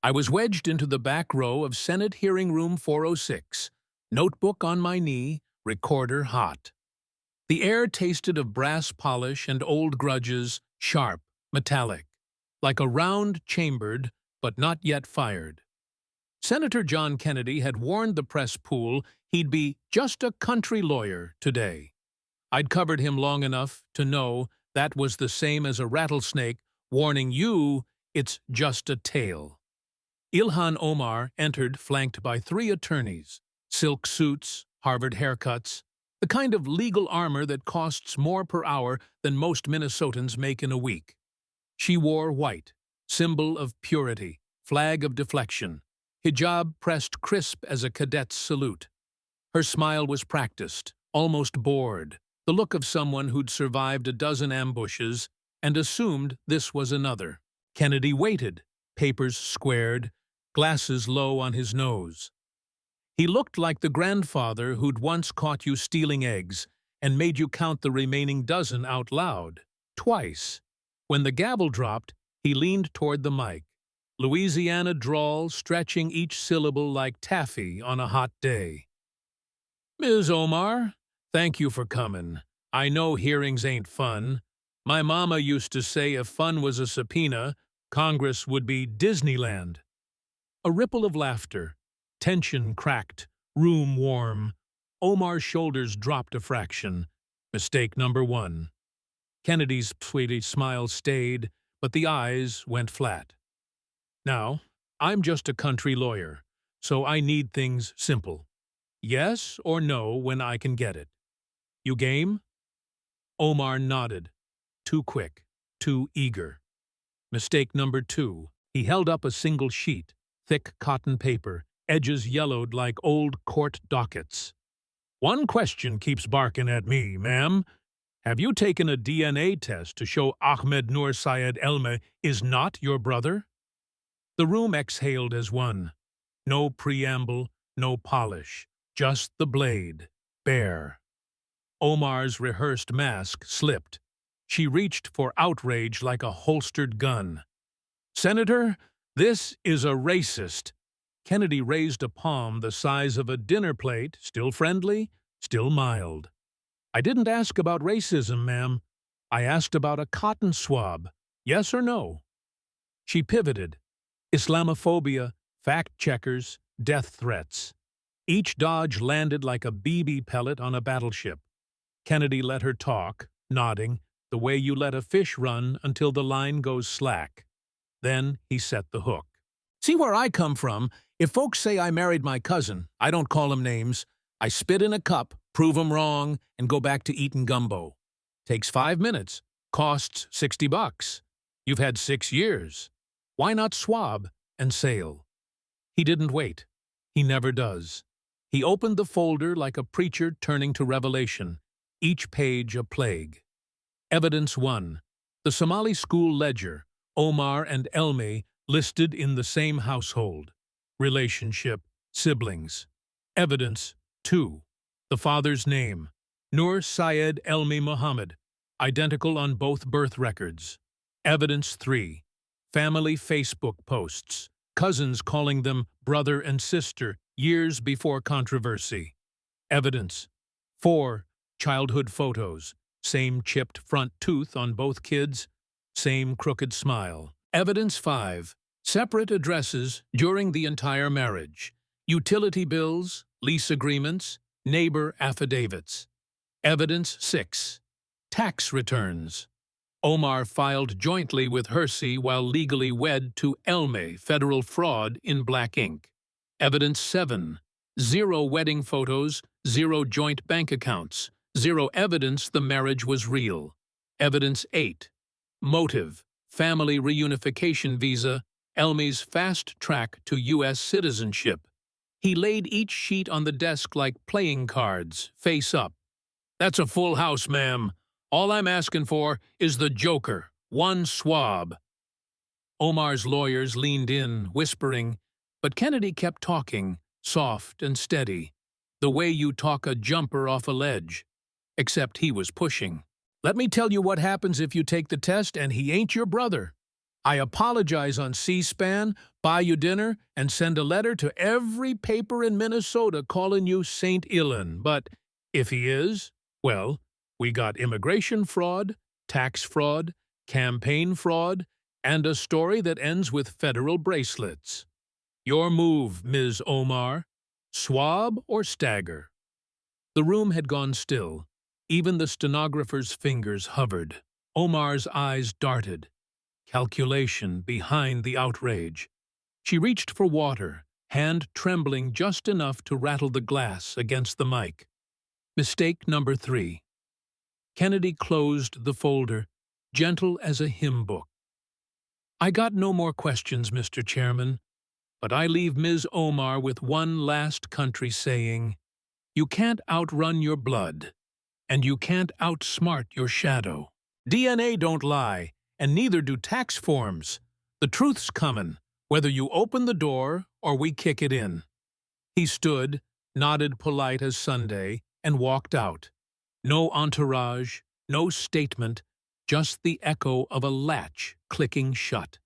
I was wedged into the back row of Senate Hearing Room 406, notebook on my knee, recorder hot. The air tasted of brass polish and old grudges, sharp, metallic, like a round chambered, but not yet fired. Senator John Kennedy had warned the press pool he'd be just a country lawyer today. I'd covered him long enough to know that was the same as a rattlesnake warning you it's just a tale. Ilhan Omar entered flanked by 3 attorneys, silk suits, Harvard haircuts, the kind of legal armor that costs more per hour than most Minnesotans make in a week. She wore white, symbol of purity, flag of deflection, hijab pressed crisp as a cadet's salute. Her smile was practiced, almost bored, the look of someone who'd survived a dozen ambushes and assumed this was another. Kennedy waited, papers squared, glasses low on his nose. He looked like the grandfather who'd once caught you stealing eggs and made you count the remaining dozen out loud, twice. When the gavel dropped, he leaned toward the mic, Louisiana drawl stretching each syllable like taffy on a hot day. Ms. Omar, thank you for coming. I know hearings ain't fun. My mama used to say if fun was a subpoena, Congress would be Disneyland. A ripple of laughter. Tension cracked. Room warm. Omar's shoulders dropped a fraction. Mistake number 1. Kennedy's sweetie smile stayed, but the eyes went flat. Now, I'm just a country lawyer, so I need things simple. Yes or no when I can get it. You game? Omar nodded. Too quick, too eager. Mistake number 2. He held up a single sheet, thick cotton paper, edges yellowed like old court dockets. One question keeps barking at me, ma'am. Have you taken a DNA test to show Ahmed Nur Syed Elmi is not your brother? The room exhaled as one. No preamble, no polish, just the blade, bare. Omar's rehearsed mask slipped. She reached for outrage like a holstered gun. Senator, this is a racist. Kennedy raised a palm the size of a dinner plate, still friendly, still mild. I didn't ask about racism, ma'am. I asked about a cotton swab. Yes or no? She pivoted. Islamophobia, fact-checkers, death threats. Each dodge landed like a BB pellet on a battleship. Kennedy let her talk, nodding, the way you let a fish run until the line goes slack. Then he set the hook. See where I come from? If folks say I married my cousin, I don't call 'em names. I spit in a cup, prove 'em wrong, and go back to eating gumbo. Takes 5 minutes. Costs $60. You've had 6 years. Why not swab and sail? He didn't wait. He never does. He opened the folder like a preacher turning to Revelation, each page a plague. Evidence 1. The Somali school ledger, Omar and Elmi, listed in the same household. Relationship, siblings. Evidence 2. The father's name, Nur Syed Elmi Muhammad, identical on both birth records. Evidence 3. Family Facebook posts, cousins calling them brother and sister years before controversy. Evidence 4. Childhood photos, same chipped front tooth on both kids, same crooked smile. Evidence 5. Separate addresses during the entire marriage. Utility bills, lease agreements, neighbor affidavits. Evidence 6. Tax returns. Omar filed jointly with Hersey while legally wed to Elmi, federal fraud in black ink. Evidence 7. 0 wedding photos, 0 joint bank accounts, 0 evidence the marriage was real. Evidence 8. Motive. Family reunification visa, Elmi's fast track to U.S. citizenship. He laid each sheet on the desk like playing cards, face up. That's a full house, ma'am. All I'm asking for is the joker, 1 swab. Omar's lawyers leaned in, whispering, but Kennedy kept talking, soft and steady, the way you talk a jumper off a ledge. Except he was pushing. Let me tell you what happens if you take the test and he ain't your brother. I apologize on C-SPAN, buy you dinner, and send a letter to every paper in Minnesota calling you St. Ilan. But if he is, well, we got immigration fraud, tax fraud, campaign fraud, and a story that ends with federal bracelets. Your move, Ms. Omar. Swab or stagger? The room had gone still. Even the stenographer's fingers hovered. Omar's eyes darted. Calculation behind the outrage. She reached for water, hand trembling just enough to rattle the glass against the mic. Mistake number 3. Kennedy closed the folder, gentle as a hymn book. I got no more questions, Mr. Chairman, but I leave Ms. Omar with one last country saying, you can't outrun your blood, and you can't outsmart your shadow. DNA don't lie, and neither do tax forms. The truth's comin', whether you open the door or we kick it in. He stood, nodded polite as Sunday, and walked out. No entourage, no statement, just the echo of a latch clicking shut.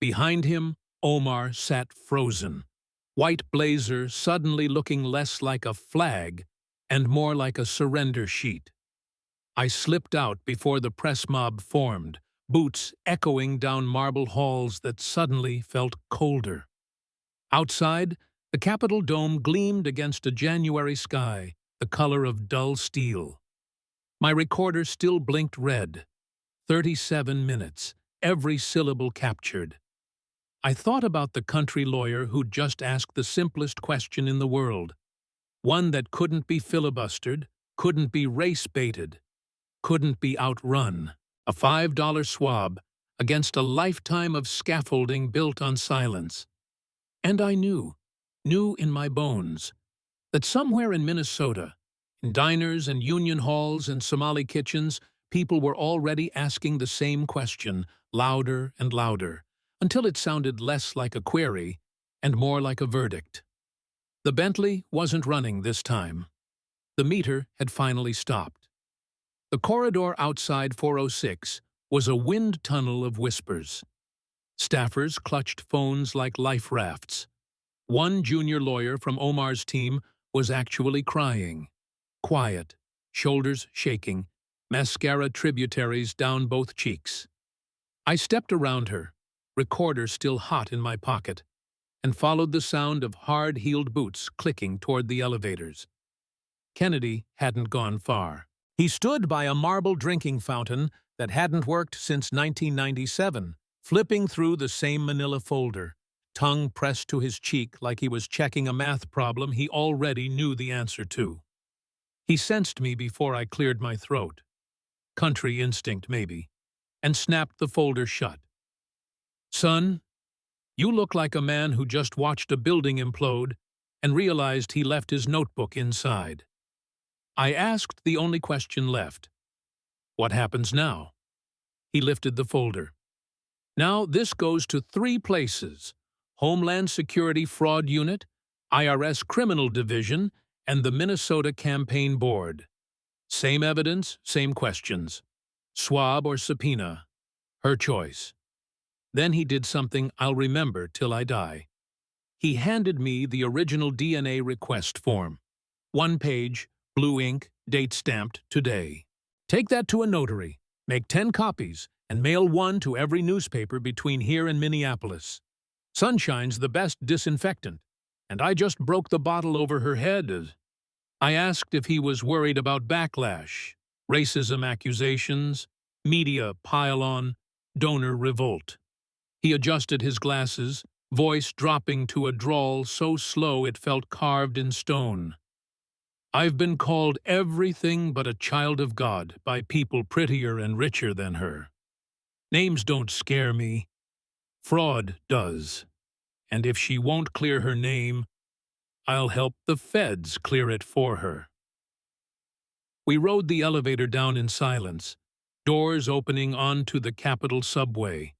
Behind him, Omar sat frozen, white blazer suddenly looking less like a flag and more like a surrender sheet. I slipped out before the press mob formed, boots echoing down marble halls that suddenly felt colder. Outside, the Capitol dome gleamed against a January sky, the color of dull steel. My recorder still blinked red. 37 minutes, every syllable captured. I thought about the country lawyer who'd just asked the simplest question in the world. One that couldn't be filibustered, couldn't be race-baited, couldn't be outrun. A $5 swab against a lifetime of scaffolding built on silence. And I knew in my bones, that somewhere in Minnesota, in diners and union halls and Somali kitchens, people were already asking the same question, louder and louder, until it sounded less like a query and more like a verdict. The Bentley wasn't running this time. The meter had finally stopped. The corridor outside 406 was a wind tunnel of whispers. Staffers clutched phones like life rafts. One junior lawyer from Omar's team was actually crying. Quiet, shoulders shaking, mascara tributaries down both cheeks. I stepped around her, recorder still hot in my pocket, and followed the sound of hard-heeled boots clicking toward the elevators. Kennedy hadn't gone far. He stood by a marble drinking fountain that hadn't worked since 1997, flipping through the same manila folder, tongue pressed to his cheek like he was checking a math problem he already knew the answer to. He sensed me before I cleared my throat. Country instinct, maybe, and snapped the folder shut. Son, you look like a man who just watched a building implode and realized he left his notebook inside. I asked the only question left. What happens now? He lifted the folder. Now this goes to 3 places: Homeland Security Fraud Unit, IRS Criminal Division, and the Minnesota Campaign Board. Same evidence, same questions. Swab or subpoena. Her choice. Then he did something I'll remember till I die. He handed me the original DNA request form. 1 page, blue ink, date stamped today. Take that to a notary, make 10 copies, and mail 1 to every newspaper between here and Minneapolis. Sunshine's the best disinfectant, and I just broke the bottle over her head. I asked if he was worried about backlash, racism accusations, media pile-on, donor revolt. He adjusted his glasses, voice dropping to a drawl so slow it felt carved in stone. I've been called everything but a child of God by people prettier and richer than her. Names don't scare me. Fraud does. And if she won't clear her name, I'll help the feds clear it for her. We rode the elevator down in silence, doors opening onto the Capitol subway.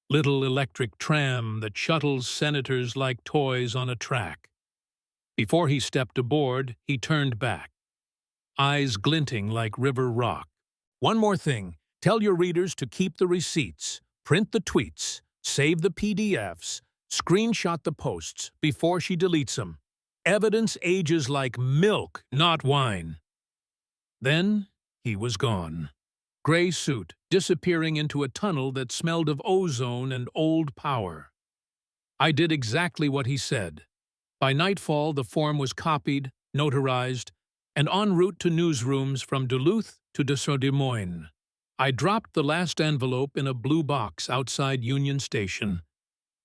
Little electric tram that shuttles senators like toys on a track. Before he stepped aboard, he turned back, eyes glinting like river rock. One more thing, tell your readers to keep the receipts. print the tweets, save the PDFs, screenshot the posts before she deletes them. Evidence ages like milk, not wine. Then he was gone. Gray suit, disappearing into a tunnel that smelled of ozone and old power. I did exactly what he said. By nightfall, the form was copied, notarized, and en route to newsrooms from Duluth to Des Moines. I dropped the last envelope in a blue box outside Union Station,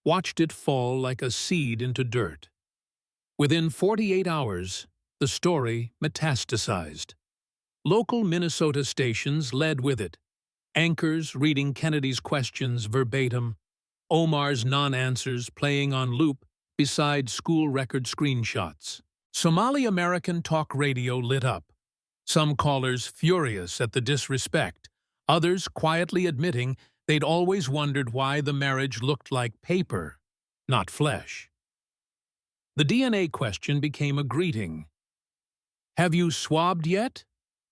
watched it fall like a seed into dirt. Within 48 hours, the story metastasized. Local Minnesota stations led with it, anchors reading Kennedy's questions verbatim, Omar's non-answers playing on loop beside school record screenshots. Somali-American talk radio lit up, some callers furious at the disrespect, others quietly admitting they'd always wondered why the marriage looked like paper, not flesh. The DNA question became a greeting. "Have you swabbed yet?"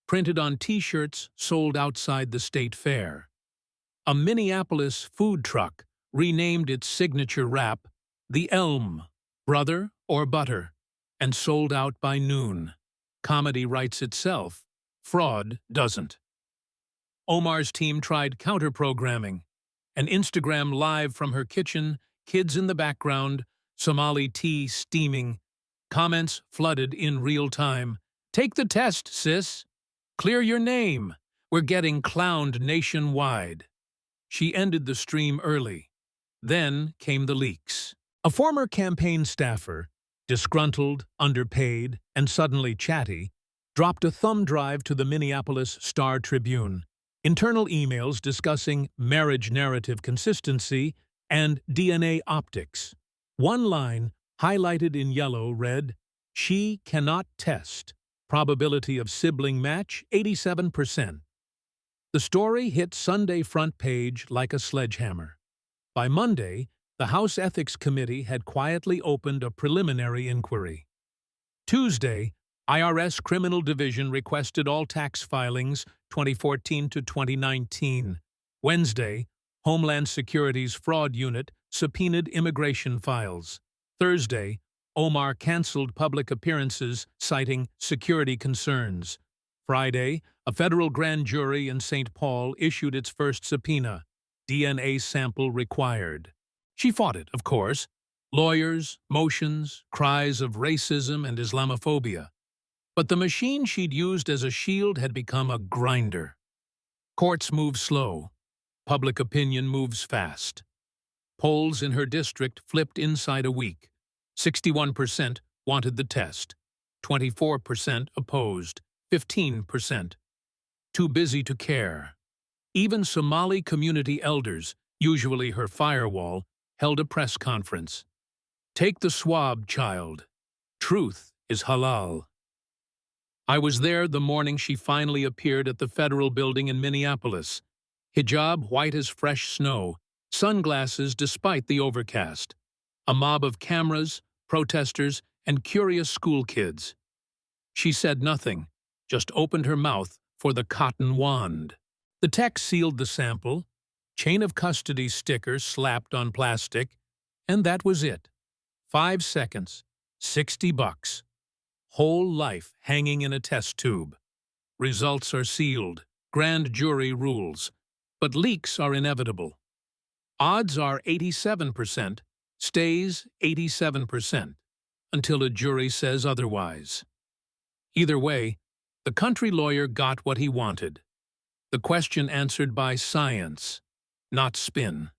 Printed on T-shirts sold outside the state fair. A Minneapolis food truck renamed its signature wrap The Elm, Brother or Butter, and sold out by noon. Comedy writes itself, fraud doesn't. Omar's team tried counter-programming. An Instagram live from her kitchen, kids in the background, Somali tea steaming. Comments flooded in real time. "Take the test, sis. Clear your name. We're getting clowned nationwide." She ended the stream early. Then came the leaks. A former campaign staffer, disgruntled, underpaid, and suddenly chatty, dropped a thumb drive to the Minneapolis Star-Tribune. Internal emails discussing marriage narrative consistency and DNA optics. One line, highlighted in yellow, read, "She cannot test. Probability of sibling match, 87%. The story hit Sunday front page like a sledgehammer. By Monday, the House Ethics Committee had quietly opened a preliminary inquiry. Tuesday, IRS Criminal Division requested all tax filings 2014 to 2019. Wednesday, Homeland Security's Fraud Unit subpoenaed immigration files. Thursday, Omar canceled public appearances citing security concerns. Friday, a federal grand jury in St. Paul issued its first subpoena, DNA sample required. She fought it, of course. Lawyers, motions, cries of racism and Islamophobia. But the machine she'd used as a shield had become a grinder. Courts move slow. Public opinion moves fast. Polls in her district flipped inside a week. 61% wanted the test. 24% opposed. 15% too busy to care. Even Somali community elders, usually her firewall, held a press conference. "Take the swab, child. Truth is halal." I was there the morning she finally appeared at the federal building in Minneapolis. Hijab white as fresh snow, sunglasses despite the overcast. A mob of cameras, protesters, and curious school kids. She said nothing, just opened her mouth for the cotton wand. The tech sealed the sample, chain of custody sticker slapped on plastic, and that was it. 5 seconds, $60. Whole life hanging in a test tube. Results are sealed, grand jury rules, but leaks are inevitable. Odds are 87%, stays 87%, until a jury says otherwise. Either way, the country lawyer got what he wanted. The question answered by science, not spin.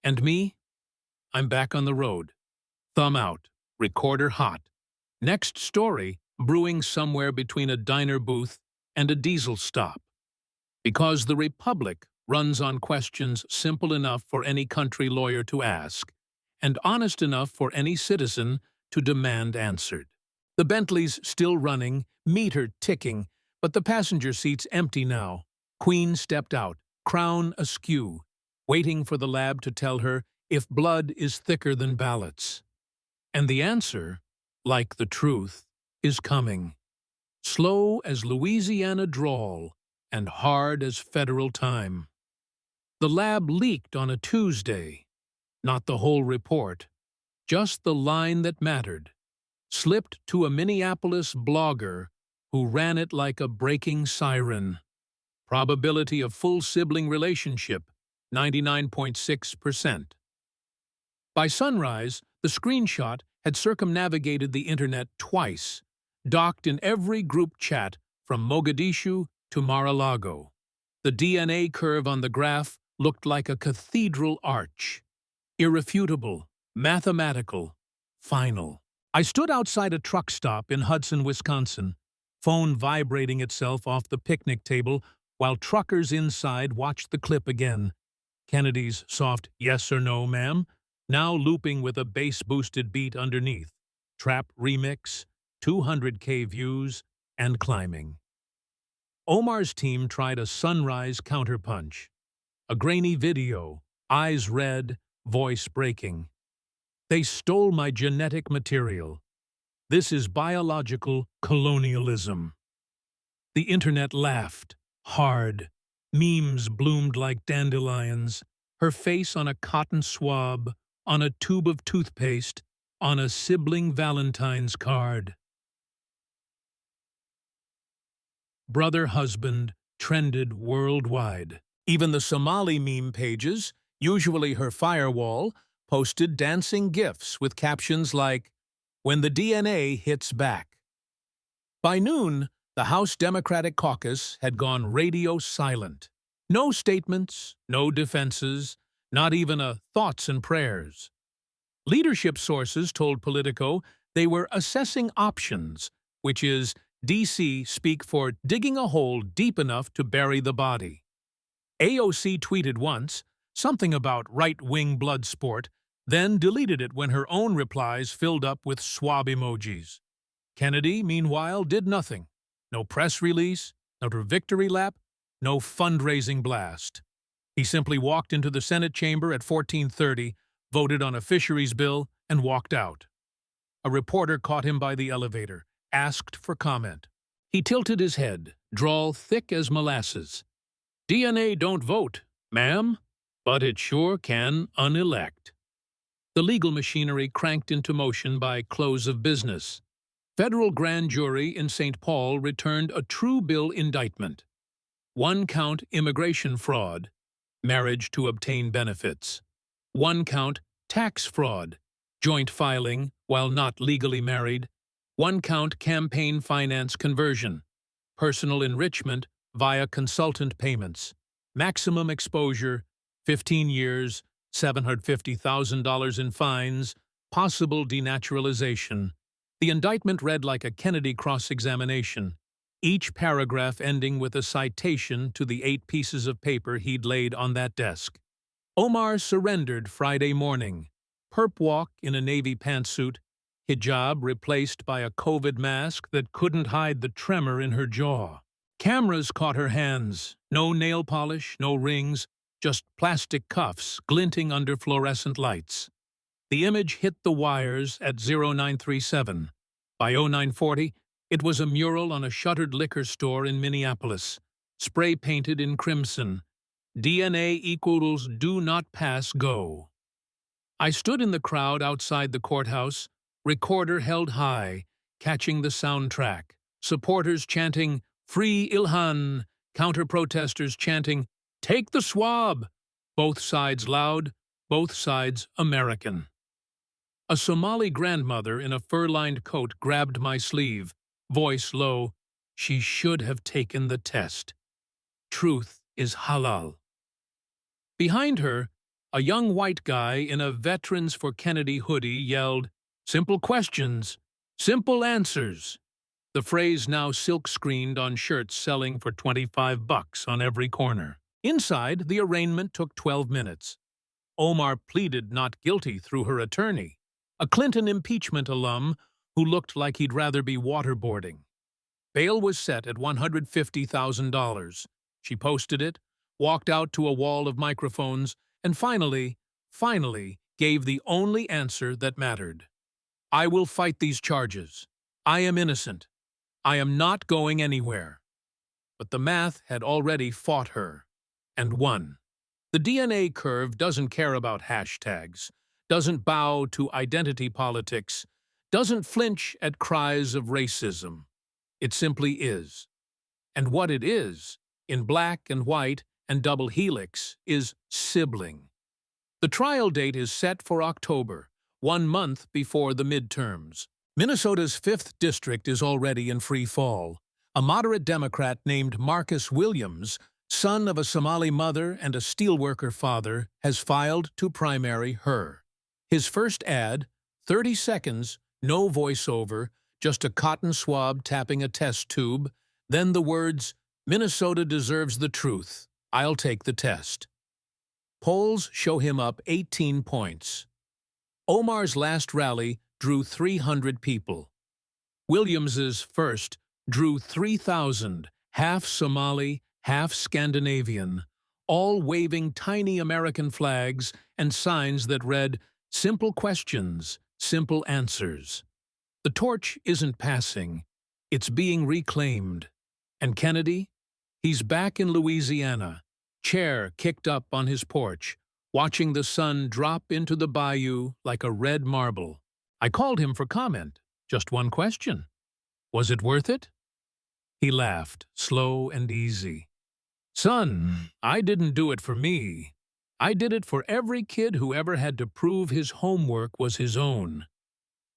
And me? I'm back on the road. Thumb out, recorder hot. Next story, brewing somewhere between a diner booth and a diesel stop. Because the Republic runs on questions simple enough for any country lawyer to ask, and honest enough for any citizen to demand answered. The Bentley's still running, meter ticking, but the passenger seat's empty now. Queen stepped out, crown askew, waiting for the lab to tell her if blood is thicker than ballots. And the answer, like the truth, is coming. Slow as Louisiana drawl and hard as federal time. The lab leaked on a Tuesday. Not the whole report, just the line that mattered. Slipped to a Minneapolis blogger who ran it like a breaking siren. Probability of full sibling relationship, 99.6%. By sunrise, the screenshot had circumnavigated the internet twice, docked in every group chat from Mogadishu to Mar-a-Lago. The DNA curve on the graph looked like a cathedral arch. Irrefutable, mathematical, final. I stood outside a truck stop in Hudson, Wisconsin, phone vibrating itself off the picnic table while truckers inside watched the clip again. Kennedy's soft "yes or no, ma'am," now looping with a bass-boosted beat underneath. Trap remix, 200K views, and climbing. Omar's team tried a sunrise counterpunch. A grainy video, eyes red, voice breaking. They stole my genetic material. This is biological colonialism. The internet laughed, hard. Memes bloomed like dandelions. Her face on a cotton swab, on a tube of toothpaste, on a sibling Valentine's card. Brother-husband trended worldwide. Even the Somali meme pages, usually her firewall, posted dancing GIFs with captions like, "When the DNA hits back." By noon, the House Democratic Caucus had gone radio silent. No statements, no defenses, not even a thoughts and prayers. Leadership sources told Politico they were assessing options, which is DC speak for digging a hole deep enough to bury the body. AOC tweeted once, something about right-wing blood sport, then deleted it when her own replies filled up with swab emojis. Kennedy, meanwhile, did nothing. No press release, no victory lap, no fundraising blast. He simply walked into the Senate chamber at 14:30, voted on a fisheries bill, and walked out. A reporter caught him by the elevator, asked for comment. He tilted his head, drawl thick as molasses. "DNA don't vote, ma'am, but it sure can unelect." The legal machinery cranked into motion by close of business. Federal grand jury in St. Paul returned a true bill indictment. 1-count immigration fraud, marriage to obtain benefits. 1-count tax fraud, joint filing while not legally married. 1-count campaign finance conversion, personal enrichment via consultant payments. Maximum exposure, 15 years, $750,000 in fines, possible denaturalization. The indictment read like a Kennedy cross-examination, each paragraph ending with a citation to the 8 pieces of paper he'd laid on that desk. Omar surrendered Friday morning. Perp walk in a navy pantsuit, hijab replaced by a COVID mask that couldn't hide the tremor in her jaw. Cameras caught her hands, no nail polish, no rings, just plastic cuffs glinting under fluorescent lights. The image hit the wires at 0937. By 0940, it was a mural on a shuttered liquor store in Minneapolis, spray-painted in crimson. DNA equals do not pass go. I stood in the crowd outside the courthouse, recorder held high, catching the soundtrack. Supporters chanting, "Free Ilhan," counter-protesters chanting, "Take the swab!" Both sides loud, both sides American. A Somali grandmother in a fur-lined coat grabbed my sleeve, voice low, "She should have taken the test. Truth is halal." Behind her, a young white guy in a Veterans for Kennedy hoodie yelled, "Simple questions, simple answers." The phrase now silk-screened on shirts selling for $25 on every corner. Inside, the arraignment took 12 minutes. Omar pleaded not guilty through her attorney, a Clinton impeachment alum who looked like he'd rather be waterboarding. Bail was set at $150,000. She posted it, walked out to a wall of microphones, and finally gave the only answer that mattered. "I will fight these charges. I am innocent. I am not going anywhere." But the math had already fought her, and won. The DNA curve doesn't care about hashtags, doesn't bow to identity politics, doesn't flinch at cries of racism. It simply is. And what it is, in black and white and double helix, is sibling. The trial date is set for October, 1 month before the midterms. Minnesota's 5th district is already in free fall. A moderate Democrat named Marcus Williams, son of a Somali mother and a steelworker father, has filed to primary her. His first ad, 30 seconds, no voiceover, just a cotton swab tapping a test tube, then the words, "Minnesota deserves the truth. I'll take the test." Polls show him up 18 points. Omar's last rally drew 300 people. Williams's first drew 3,000, half Somali, half Scandinavian, all waving tiny American flags and signs that read, "Simple questions, simple answers." The torch isn't passing, it's being reclaimed. And Kennedy? He's back in Louisiana, chair kicked up on his porch, watching the sun drop into the bayou like a red marble. I called him for comment. Just one question. Was it worth it? He laughed, slow and easy. "Son, I didn't do it for me. I did it for every kid who ever had to prove his homework was his own.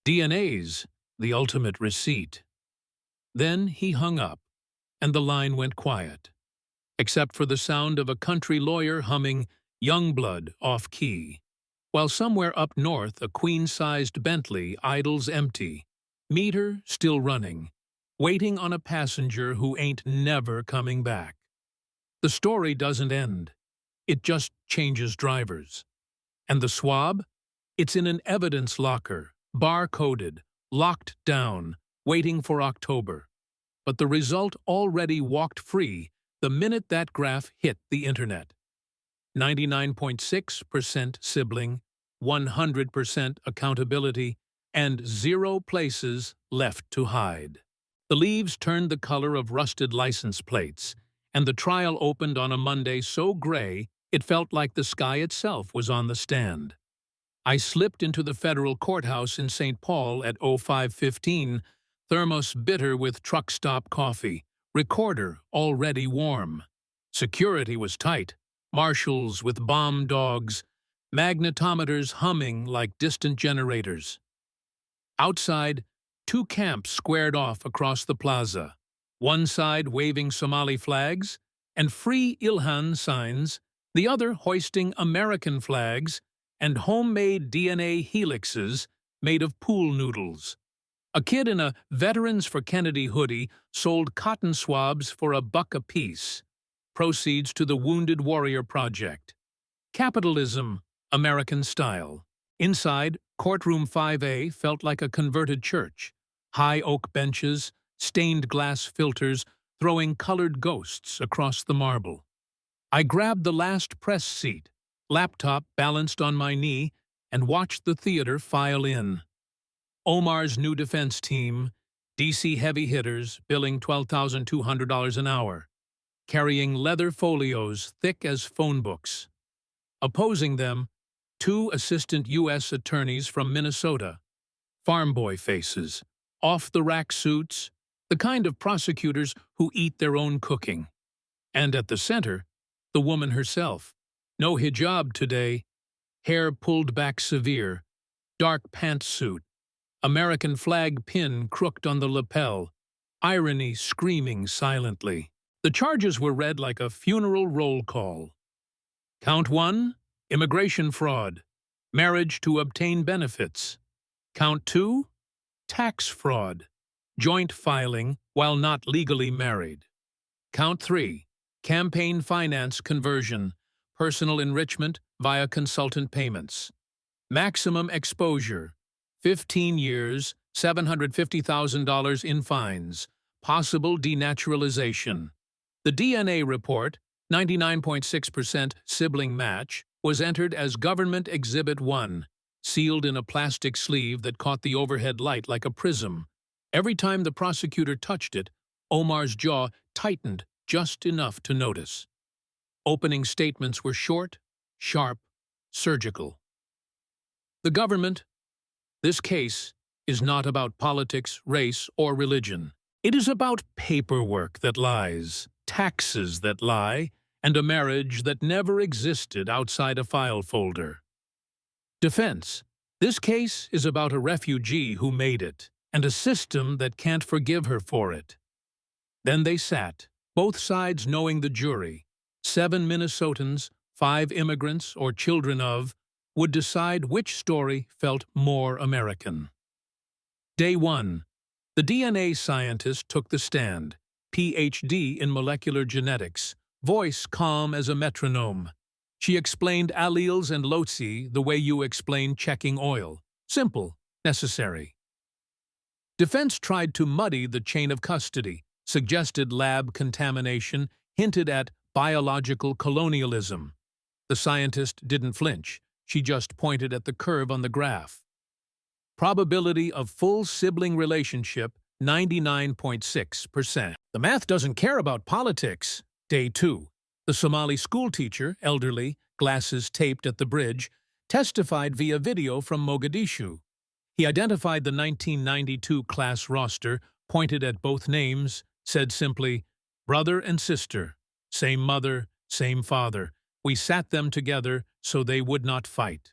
DNA's the ultimate receipt." Then he hung up, and the line went quiet, except for the sound of a country lawyer humming Youngblood off-key, while somewhere up north a queen-sized Bentley idles empty, meter still running, waiting on a passenger who ain't never coming back. The story doesn't end. It just changes drivers. And the swab? It's in an evidence locker, bar-coded, locked down, waiting for October. But the result already walked free the minute that graph hit the internet. 99.6% sibling, 100% accountability, and 0 places left to hide. The leaves turned the color of rusted license plates, and the trial opened on a Monday so gray it felt like the sky itself was on the stand. I slipped into the federal courthouse in St. Paul at 05:15, thermos bitter with truck stop coffee, recorder already warm. Security was tight, marshals with bomb dogs, magnetometers humming like distant generators. Outside, 2 camps squared off across the plaza, one side waving Somali flags and Free Ilhan signs, the other hoisting American flags and homemade DNA helixes made of pool noodles. A kid in a Veterans for Kennedy hoodie sold cotton swabs for $1 apiece. Proceeds to the Wounded Warrior Project. Capitalism, American style. Inside, courtroom 5A felt like a converted church. High oak benches, stained glass filters, throwing colored ghosts across the marble. I grabbed the last press seat, laptop balanced on my knee, and watched the theater file in. Omar's new defense team, DC heavy hitters, billing $12,200 an hour, carrying leather folios thick as phone books. Opposing them, 2 assistant U.S. attorneys from Minnesota, farm boy faces, off-the-rack suits, the kind of prosecutors who eat their own cooking. And at the center, the woman herself. No hijab today, hair pulled back severe, dark pantsuit, American flag pin crooked on the lapel, irony screaming silently. The charges were read like a funeral roll call. Count 1, immigration fraud, marriage to obtain benefits. Count 2, tax fraud, joint filing while not legally married. Count 3, campaign finance conversion, personal enrichment via consultant payments. Maximum exposure, 15 years, $750,000 in fines, possible denaturalization. The DNA report, 99.6% sibling match, was entered as Government Exhibit 1, sealed in a plastic sleeve that caught the overhead light like a prism. Every time the prosecutor touched it, Omar's jaw tightened just enough to notice. Opening statements were short, sharp, surgical. The government, this case, is not about politics, race, or religion. It is about paperwork that lies, taxes that lie, and a marriage that never existed outside a file folder. Defense. This case is about a refugee who made it, and a system that can't forgive her for it. Then they sat, both sides knowing the jury. 7 Minnesotans, 5 immigrants or children of, would decide which story felt more American. Day 1. The DNA scientist took the stand, Ph.D. in molecular genetics, voice calm as a metronome. She explained alleles and loci the way you explain checking oil. Simple, necessary. Defense tried to muddy the chain of custody, suggested lab contamination, hinted at biological colonialism. The scientist didn't flinch. She just pointed at the curve on the graph. Probability of full sibling relationship, 99.6%. The math doesn't care about politics. Day 2. The Somali schoolteacher, elderly, glasses taped at the bridge, testified via video from Mogadishu. He identified the 1992 class roster, pointed at both names, said simply, "Brother and sister, same mother, same father. We sat them together so they would not fight."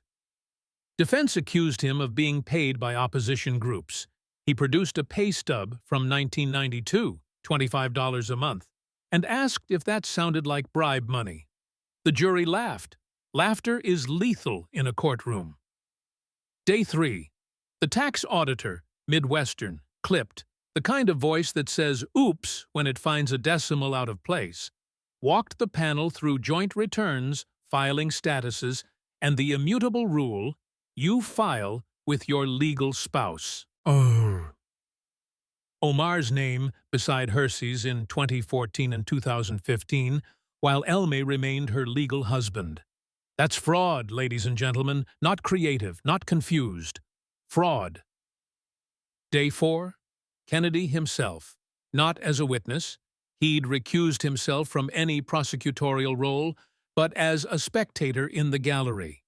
Defense accused him of being paid by opposition groups. He produced a pay stub from 1992, $25 a month, and asked if that sounded like bribe money. The jury laughed. Laughter is lethal in a courtroom. Day 3. The tax auditor, Midwestern, clipped, the kind of voice that says oops when it finds a decimal out of place, walked the panel through joint returns, filing statuses, and the immutable rule, you file with your legal spouse. Omar's name beside Hersey's in 2014 and 2015, while Elme remained her legal husband. That's fraud, ladies and gentlemen, not creative, not confused. Fraud. Day 4. Kennedy himself, not as a witness. He'd recused himself from any prosecutorial role, but as a spectator in the gallery.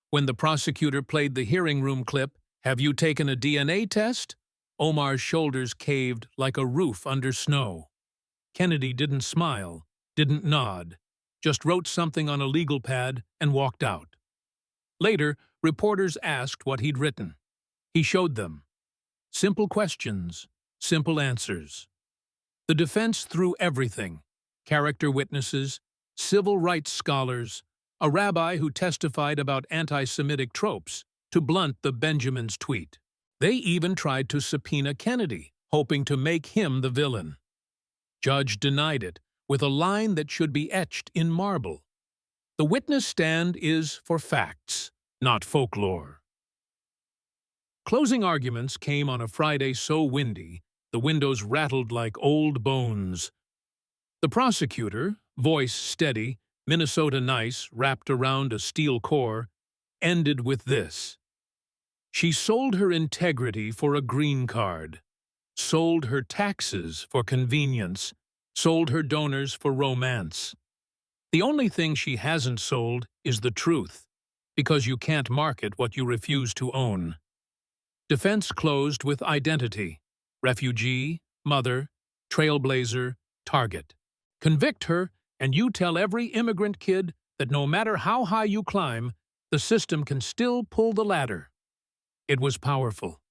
When the prosecutor played the hearing room clip, "Have you taken a DNA test?" Omar's shoulders caved like a roof under snow. Kennedy didn't smile, didn't nod, just wrote something on a legal pad and walked out. Later, reporters asked what he'd written. He showed them. Simple questions, simple answers. The defense threw everything: character witnesses, civil rights scholars, a rabbi who testified about anti-Semitic tropes, to blunt the Benjamin's tweet. They even tried to subpoena Kennedy, hoping to make him the villain. Judge denied it, with a line that should be etched in marble. The witness stand is for facts, not folklore. Closing arguments came on a Friday so windy, the windows rattled like old bones. The prosecutor, voice steady, Minnesota nice wrapped around a steel core, ended with this. She sold her integrity for a green card, sold her taxes for convenience, sold her donors for romance. The only thing she hasn't sold is the truth, because you can't market what you refuse to own. Defense closed with identity: refugee, mother, trailblazer, target. Convict her, and you tell every immigrant kid that no matter how high you climb, the system can still pull the ladder. It was powerful.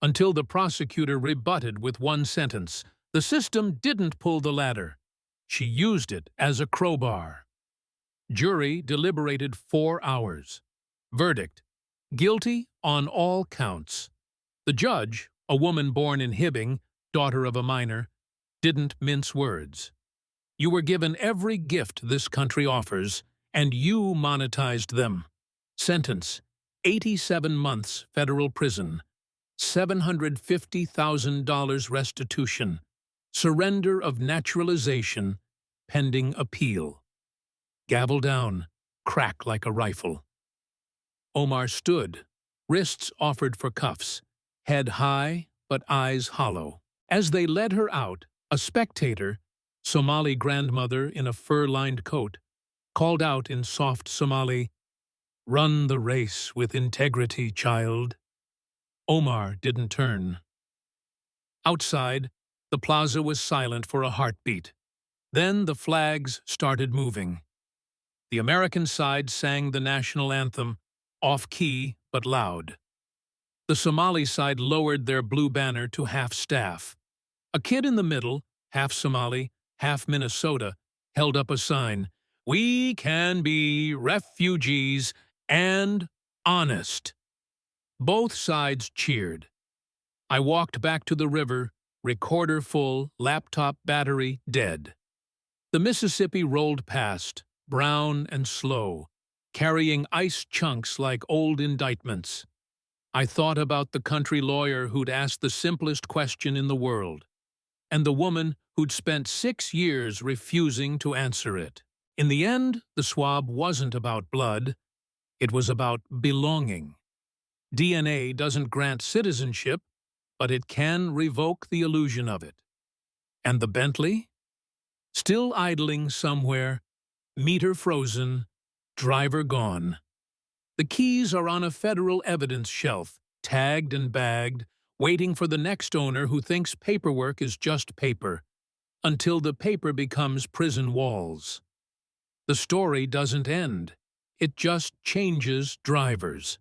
Until the prosecutor rebutted with one sentence: the system didn't pull the ladder. She used it as a crowbar. Jury deliberated 4 hours. Verdict: guilty on all counts. The judge, a woman born in Hibbing, daughter of a miner, didn't mince words. You were given every gift this country offers, and you monetized them. Sentence: 87 months federal prison, $750,000 restitution, surrender of naturalization, pending appeal. Gavel down, crack like a rifle. Omar stood, wrists offered for cuffs, head high but eyes hollow. As they led her out, a spectator, Somali grandmother in a fur-lined coat, called out in soft Somali, "Run the race with integrity, child." Omar didn't turn. Outside, the plaza was silent for a heartbeat. Then the flags started moving. The American side sang the national anthem, off-key but loud. The Somali side lowered their blue banner to half-staff. A kid in the middle, half Somali, half Minnesota, held up a sign, "We can be refugees and honest." Both sides cheered. I walked back to the river, recorder full, laptop battery dead. The Mississippi rolled past, brown and slow, carrying ice chunks like old indictments. I thought about the country lawyer who'd asked the simplest question in the world, and the woman who'd spent 6 years refusing to answer it. In the end, the swab wasn't about blood. It was about belonging. DNA doesn't grant citizenship, but it can revoke the illusion of it. And the Bentley? Still idling somewhere, meter frozen, driver gone. The keys are on a federal evidence shelf, tagged and bagged, waiting for the next owner who thinks paperwork is just paper, until the paper becomes prison walls. The story doesn't end. It just changes drivers.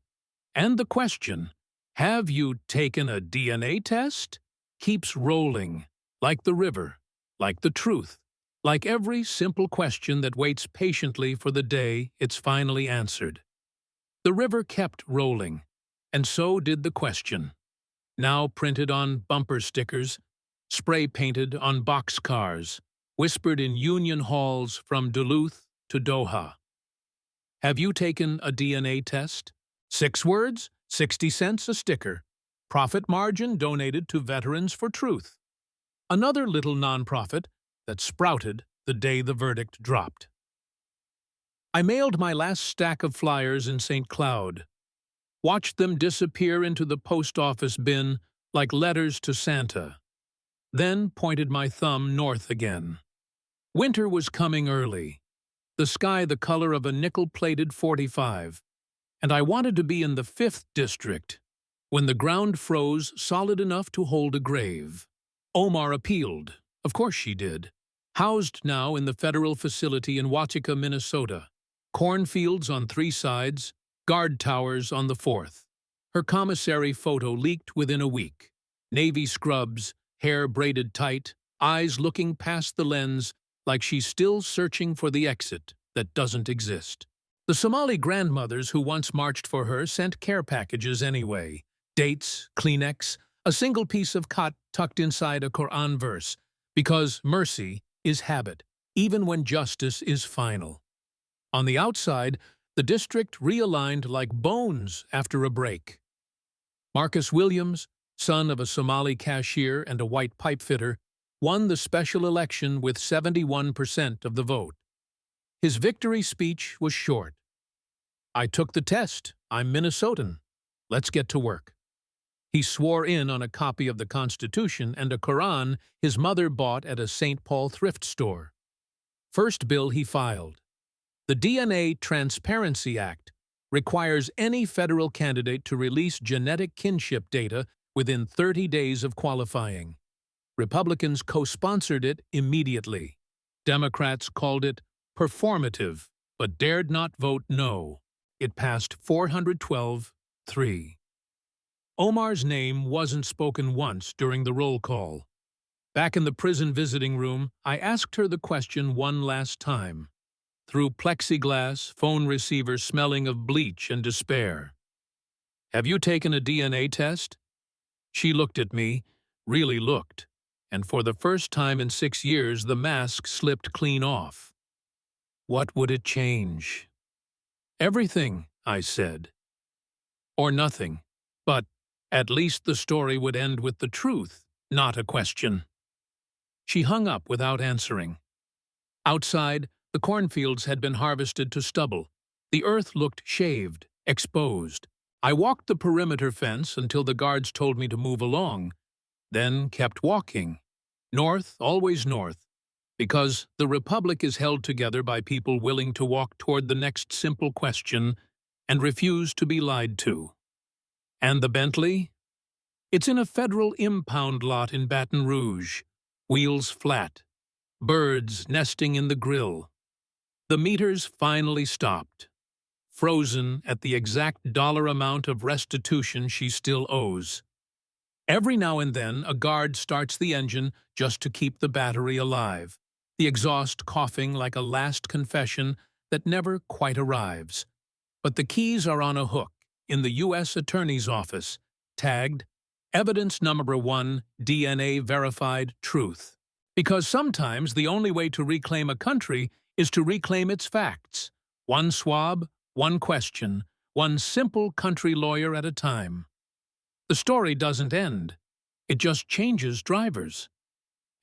And the question, "Have you taken a DNA test?" keeps rolling, like the river, like the truth, like every simple question that waits patiently for the day it's finally answered. The river kept rolling, and so did the question, now printed on bumper stickers, spray-painted on boxcars, whispered in union halls from Duluth to Doha. Have you taken a DNA test? 6 words, 60 cents a sticker. Profit margin donated to Veterans for Truth. Another little nonprofit that sprouted the day the verdict dropped. I mailed my last stack of flyers in St. Cloud, watched them disappear into the post office bin like letters to Santa, then pointed my thumb north again. Winter was coming early, the sky the color of a nickel-plated .45, and I wanted to be in the 5th District, when the ground froze solid enough to hold a grave. Omar appealed. Of course she did. Housed now in the federal facility in Waukesha, Minnesota. Cornfields on 3 sides, guard towers on the 4th. Her commissary photo leaked within a week. Navy scrubs, hair braided tight, eyes looking past the lens like she's still searching for the exit that doesn't exist. The Somali grandmothers who once marched for her sent care packages anyway. Dates, Kleenex, a single piece of cot tucked inside a Quran verse, because mercy is habit, even when justice is final. On the outside, the district realigned like bones after a break. Marcus Williams, son of a Somali cashier and a white pipefitter, won the special election with 71% of the vote. His victory speech was short. "I took the test. I'm Minnesotan. Let's get to work." He swore in on a copy of the Constitution and a Quran his mother bought at a St. Paul thrift store. First bill he filed. The DNA Transparency Act requires any federal candidate to release genetic kinship data within 30 days of qualifying. Republicans co-sponsored it immediately. Democrats called it performative, but dared not vote no. It passed 412-3. Omar's name wasn't spoken once during the roll call. Back in the prison visiting room, I asked her the question one last time, through plexiglass, phone receiver smelling of bleach and despair. "Have you taken a DNA test?" She looked at me, really looked, and for the first time in 6 years the mask slipped clean off. What would it change? "Everything," I said. Or nothing, but at least the story would end with the truth, not a question. She hung up without answering. Outside, the cornfields had been harvested to stubble. The earth looked shaved, exposed. I walked the perimeter fence until the guards told me to move along, then kept walking. North, always north, Because the Republic is held together by people willing to walk toward the next simple question and refuse to be lied to. And the Bentley? It's in a federal impound lot in Baton Rouge, wheels flat, birds nesting in the grill. The meters finally stopped, frozen at the exact dollar amount of restitution she still owes. Every now and then, a guard starts the engine just to keep the battery alive, the exhaust coughing like a last confession that never quite arrives. But the keys are on a hook in the U.S. Attorney's Office, tagged Evidence Number 1, DNA Verified Truth. Because sometimes the only way to reclaim a country is to reclaim its facts. One swab, one question, one simple country lawyer at a time. The story doesn't end. It just changes drivers.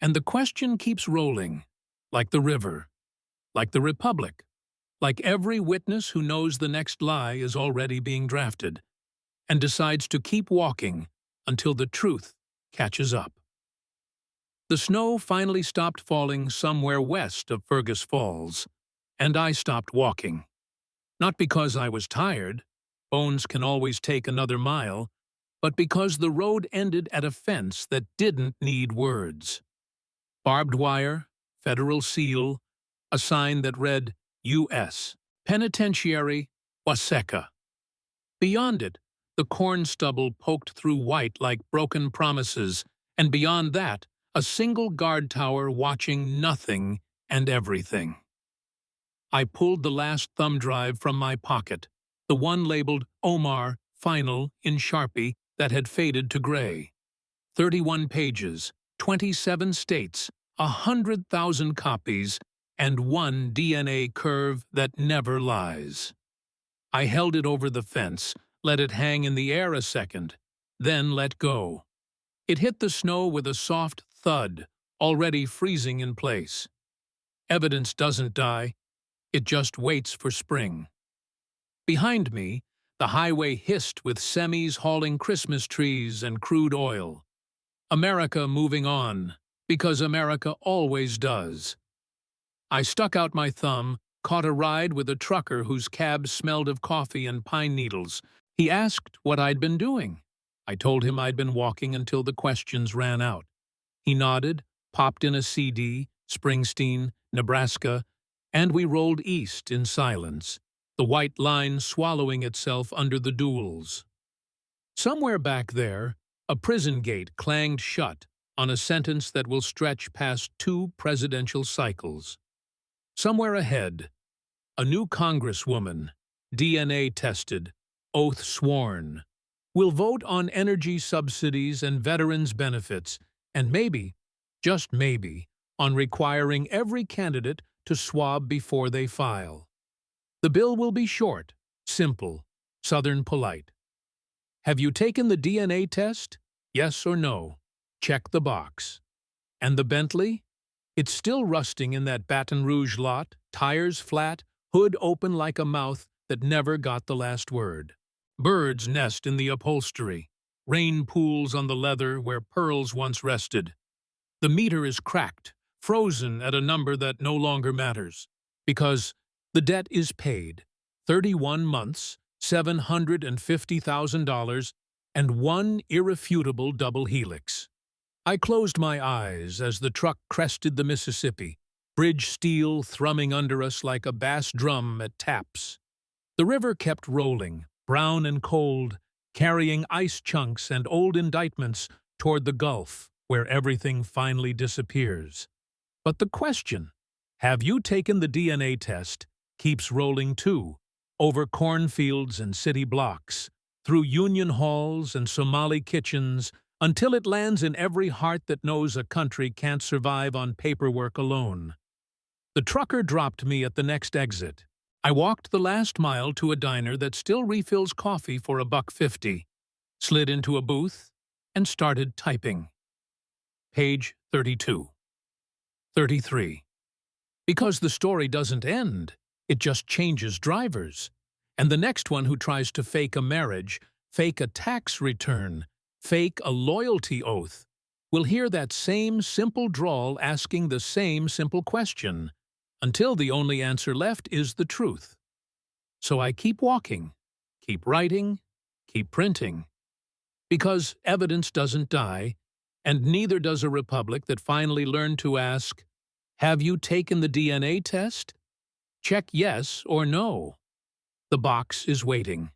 And the question keeps rolling, like the river, like the Republic, like every witness who knows the next lie is already being drafted, and decides to keep walking until the truth catches up. The snow finally stopped falling somewhere west of Fergus Falls, and I stopped walking. Not because I was tired, bones can always take another mile, but because the road ended at a fence that didn't need words. Barbed wire, federal seal, a sign that read U.S. Penitentiary, Waseca. Beyond it, the corn stubble poked through white like broken promises, and beyond that, a single guard tower watching nothing and everything. I pulled the last thumb drive from my pocket, the one labeled Omar, Final, in Sharpie that had faded to gray. 31 pages, 27 states, 100,000 copies, and one DNA curve that never lies. I held it over the fence, let it hang in the air a second, then let go. It hit the snow with a soft thud, already freezing in place. Evidence doesn't die, it just waits for spring. Behind me, the highway hissed with semis hauling Christmas trees and crude oil. America moving on, because America always does. I stuck out my thumb, caught a ride with a trucker whose cab smelled of coffee and pine needles. He asked what I'd been doing. I told him I'd been walking until the questions ran out. He nodded, popped in a CD, Springsteen, Nebraska, and we rolled east in silence, the white line swallowing itself under the duels. Somewhere back there, a prison gate clanged shut on a sentence that will stretch past 2 presidential cycles. Somewhere ahead, a new congresswoman, DNA tested, oath sworn, will vote on energy subsidies and veterans' benefits, and maybe, just maybe, on requiring every candidate to swab before they file. The bill will be short, simple, Southern polite. Have you taken the DNA test? Yes or no? Check the box. And the Bentley? It's still rusting in that Baton Rouge lot, tires flat, hood open like a mouth that never got the last word. Birds nest in the upholstery. Rain pools on the leather where pearls once rested. The meter is cracked, frozen at a number that no longer matters. Because the debt is paid. 31 months, $750,000, and one irrefutable double helix. I closed my eyes as the truck crested the Mississippi, bridge steel thrumming under us like a bass drum at taps. The river kept rolling, brown and cold, carrying ice chunks and old indictments toward the Gulf, where everything finally disappears. But the question, have you taken the DNA test, keeps rolling too, over cornfields and city blocks, through union halls and Somali kitchens, until it lands in every heart that knows a country can't survive on paperwork alone. The trucker dropped me at the next exit. I walked the last mile to a diner that still refills coffee for $1.50, slid into a booth, and started typing. Page 32. 33. Because the story doesn't end, it just changes drivers. And the next one who tries to fake a marriage, fake a tax return, fake a loyalty oath, will hear that same simple drawl asking the same simple question, until the only answer left is the truth. So I keep walking, keep writing, keep printing. Because evidence doesn't die, and neither does a republic that finally learned to ask, "Have you taken the DNA test? Check yes or no." The box is waiting.